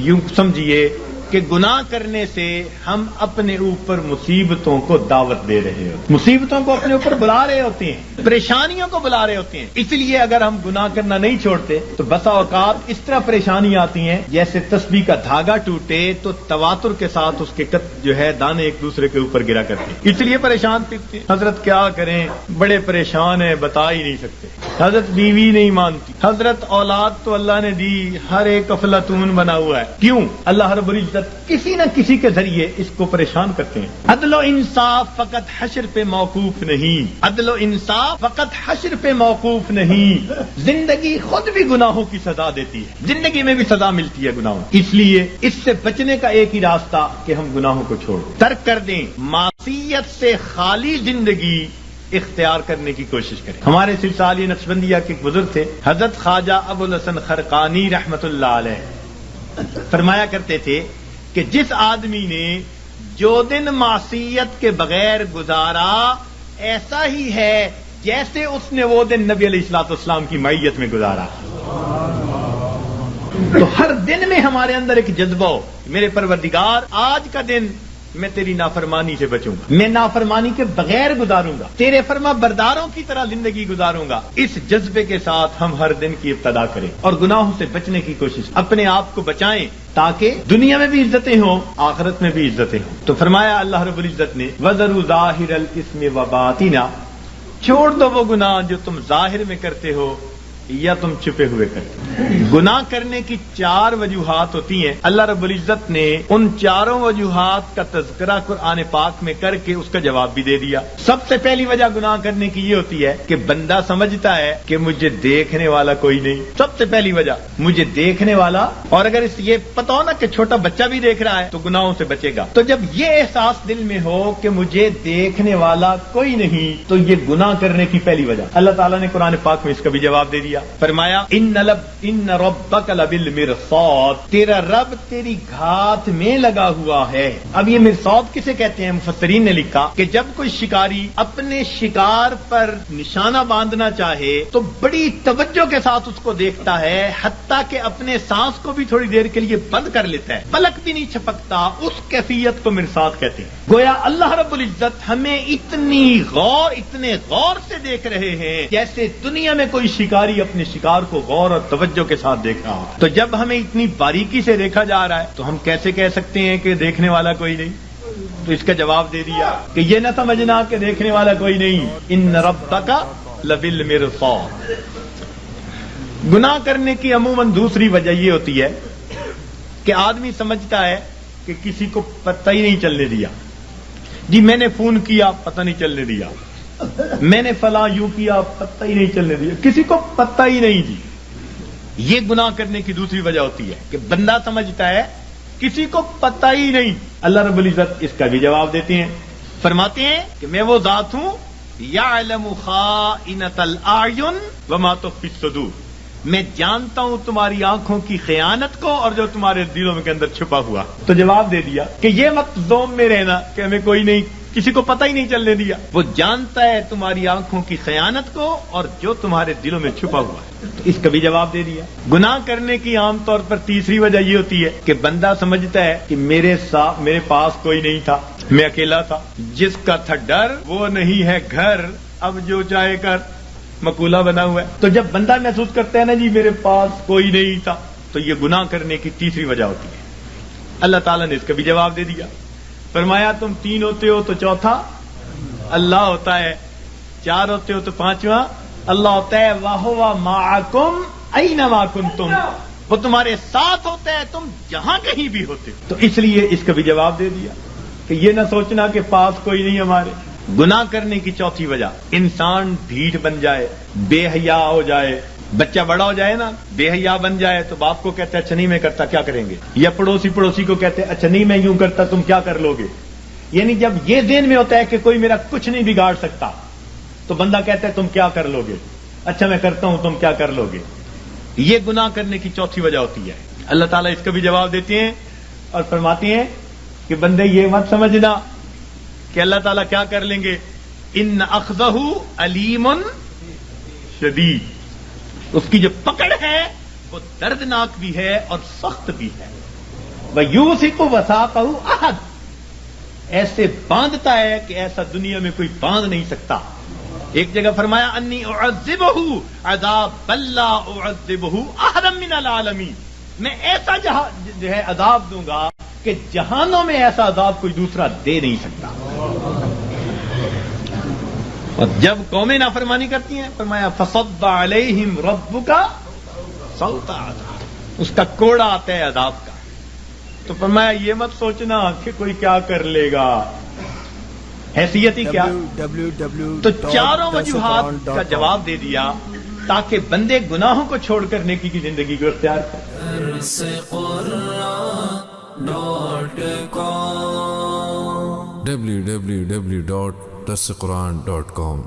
یوں سمجھیے کہ گناہ کرنے سے ہم اپنے اوپر مصیبتوں کو دعوت دے رہے ہوتے ہیں، مصیبتوں کو اپنے اوپر بلا رہے ہوتے ہیں، پریشانیوں کو بلا رہے ہوتے ہیں۔ اس لیے اگر ہم گناہ کرنا نہیں چھوڑتے تو بسا اوقات اس طرح پریشانی آتی ہیں جیسے تسبیح کا دھاگا ٹوٹے تو تواتر کے ساتھ اس کے جو ہے دانے ایک دوسرے کے اوپر گرا کرتے ہیں، اس لیے پریشان پھرتے ہیں۔ حضرت کیا کریں، بڑے پریشان ہیں، بتا ہی نہیں سکتے۔ حضرت بیوی نہیں مانتی، حضرت اولاد تو اللہ نے دی، ہر ایک افلاطون بنا ہوا ہے۔ کیوں؟ اللہ رب العزت کسی نہ کسی کے ذریعے اس کو پریشان کرتے ہیں۔ عدل و انصاف فقط حشر پہ موقوف نہیں، عدل و انصاف فقط حشر پہ موقوف نہیں، زندگی خود بھی گناہوں کی سزا دیتی ہے، زندگی میں بھی سزا ملتی ہے گناہوں۔ اس لیے اس سے بچنے کا ایک ہی راستہ کہ ہم گناہوں کو چھوڑ ترک کر دیں، معصیت سے خالی زندگی اختیار کرنے کی کوشش کریں۔ ہمارے سلسلہ نقشبندیہ کے ایک بزرگ تھے حضرت خواجہ ابو الحسن خرقانی رحمت اللہ علیہ، فرمایا کرتے تھے کہ جس آدمی نے جو دن معصیت کے بغیر گزارا ایسا ہی ہے جیسے اس نے وہ دن نبی علیہ الصلوۃ والسلام کی معیت میں گزارا۔ تو ہر دن میں ہمارے اندر ایک جذبہ ہو، میرے پروردگار آج کا دن میں تیری نافرمانی سے بچوں گا، میں نافرمانی کے بغیر گزاروں گا، تیرے فرما برداروں کی طرح زندگی گزاروں گا۔ اس جذبے کے ساتھ ہم ہر دن کی ابتدا کریں اور گناہوں سے بچنے کی کوشش، اپنے آپ کو بچائیں تاکہ دنیا میں بھی عزتیں ہوں، آخرت میں بھی عزتیں ہوں۔ تو فرمایا اللہ رب العزت نے وَذَرُوا ظَاهِرَ الْإِثْمِ وَبَاطِنَهُ، چھوڑ دو وہ گناہ جو تم ظاہر میں کرتے ہو یا تم چھپے ہوئے کرتے ہو۔ گناہ کرنے کی 4 وجوہات ہوتی ہیں، اللہ رب العزت نے ان 4 وجوہات کا تذکرہ قرآن پاک میں کر کے اس کا جواب بھی دے دیا۔ سب سے پہلی وجہ گناہ کرنے کی یہ ہوتی ہے کہ بندہ سمجھتا ہے کہ مجھے دیکھنے والا کوئی نہیں، سب سے پہلی وجہ مجھے دیکھنے والا، اور اگر اس یہ پتہ ہو نا کہ چھوٹا بچہ بھی دیکھ رہا ہے تو گناہوں سے بچے گا۔ تو جب یہ احساس دل میں ہو کہ مجھے دیکھنے والا کوئی نہیں تو یہ گناہ کرنے کی پہلی وجہ۔ اللہ تعالیٰ نے قرآن پاک میں اس کا بھی جواب دے دیا، فرمایا ان ربک لبالمرصاد، تیرا رب تیری گھات میں لگا ہوا ہے۔ اب یہ مرصاد کسے کہتے ہیں؟ مفسرین نے لکھا کہ جب کوئی شکاری اپنے شکار پر نشانہ باندھنا چاہے تو بڑی توجہ کے ساتھ اس کو دیکھتا ہے، حتیٰ کہ اپنے سانس کو بھی تھوڑی دیر کے لیے بند کر لیتا ہے، پلک بھی نہیں چھپکتا، اس کیفیت کو مرصاد کہتے ہیں۔ گویا اللہ رب العزت ہمیں اتنے غور سے دیکھ رہے ہیں جیسے دنیا میں کوئی شکاری اپنے شکار کو غور اور توجہ کے ساتھ دیکھ رہا ہو۔ تو جب ہمیں اتنی باریکی سے دیکھا جا رہا ہے تو ہم کیسے کہہ سکتے ہیں کہ دیکھنے والا کوئی نہیں؟ تو اس کا جواب دے دیا کہ یہ نہ سمجھنا کہ دیکھنے والا کوئی نہیں، ان ربک لبالمرصاد۔ گناہ کرنے کی عموماً دوسری وجہ یہ ہوتی ہے کہ آدمی سمجھتا ہے کہ کسی کو پتہ ہی نہیں چلنے دیا، جی میں نے فون کیا پتہ نہیں چلنے دیا، میں نے فلاں یوں کیا پتہ ہی نہیں چلنے دیا، کسی کو پتہ ہی نہیں دی۔ یہ گناہ کرنے کی دوسری وجہ ہوتی ہے کہ بندہ سمجھتا ہے کسی کو پتہ ہی نہیں۔ اللہ رب العزت اس کا بھی جواب دیتے ہیں، فرماتے ہیں کہ میں وہ ذات ہوں یعلم خائنۃ الاعین وما تخفی الصدور، میں جانتا ہوں تمہاری آنکھوں کی خیانت کو اور جو تمہارے دلوں کے اندر چھپا ہوا۔ تو جواب دے دیا کہ یہ مت ذوم میں رہنا کہ ہمیں کوئی نہیں، کسی کو پتہ ہی نہیں چلنے دیا، وہ جانتا ہے تمہاری آنکھوں کی خیانت کو اور جو تمہارے دلوں میں چھپا ہوا ہے۔ تو اس کا بھی جواب دے دیا۔ گناہ کرنے کی عام طور پر تیسری وجہ یہ ہوتی ہے کہ بندہ سمجھتا ہے کہ میرے پاس کوئی نہیں تھا، میں اکیلا تھا، جس کا تھا ڈر وہ نہیں ہے گھر، اب جو چاہے کر، مقولہ بنا ہوا ہے۔ تو جب بندہ محسوس کرتا ہے نا جی میرے پاس کوئی نہیں تھا، تو یہ گناہ کرنے کی تیسری وجہ ہوتی ہے۔ اللہ تعالیٰ نے اس کا بھی جواب دے دیا، فرمایا تم 3 ہوتے ہو تو چوتھا اللہ ہوتا ہے، 4 ہوتے ہو تو 5واں اللہ ہوتا ہے، وَهُوَ مَعَكُمْ أَيْنَمَا كُنْتُمْ، وہ تمہارے ساتھ ہوتا ہے تم جہاں کہیں بھی ہوتے۔ تو اس لیے اس کا بھی جواب دے دیا کہ یہ نہ سوچنا کہ پاس کوئی نہیں ہمارے۔ گناہ کرنے کی چوتھی وجہ، انسان ڈھیٹ بن جائے، بے حیا ہو جائے۔ بچہ بڑا ہو جائے نا، بے حیا بن جائے تو باپ کو کہتا ہے اچھا نہیں میں کرتا، کیا کریں گے؟ یا پڑوسی کو کہتے ہیں اچھا نہیں میں یوں کرتا، تم کیا کر لو گے؟ یعنی جب یہ ذہن میں ہوتا ہے کہ کوئی میرا کچھ نہیں بگاڑ سکتا تو بندہ کہتا ہے تم کیا کر لو گے؟ اچھا میں کرتا ہوں، تم کیا کر لو گے؟ یہ گناہ کرنے کی چوتھی وجہ ہوتی ہے۔ اللہ تعالیٰ اس کا بھی جواب دیتے ہیں اور فرماتے ہیں کہ بندے یہ مت سمجھنا کہ اللہ تعالیٰ کیا کر لیں گے، ان اخذہ علیم شدید، اس کی جو پکڑ ہے وہ دردناک بھی ہے اور سخت بھی ہے۔ وَيُوثِقُ وَثَاقَهُ أَحَدٌ، ایسے باندھتا ہے کہ ایسا دنیا میں کوئی باندھ نہیں سکتا. ایک جگہ فرمایا انی اعذبہ عذاب لا اعذبہ احدا من العالمین، میں ایسا جو ہے عذاب دوں گا کہ جہانوں میں ایسا عذاب کوئی دوسرا دے نہیں سکتا. اور جب قومیں نافرمانی کرتی ہیں فرمایا فصب علیہم ربک صوت عذاب، اس کا کوڑا آتا ہے عذاب کا. تو فرمایا یہ مت سوچنا کہ کوئی کیا کر لے گا، حیثیت ہی کیا. تو چاروں وجوہات کا جواب دے دیا تاکہ بندے گناہوں کو چھوڑ کر نیکی کی زندگی کو اختیار کریں. www.darsequran.com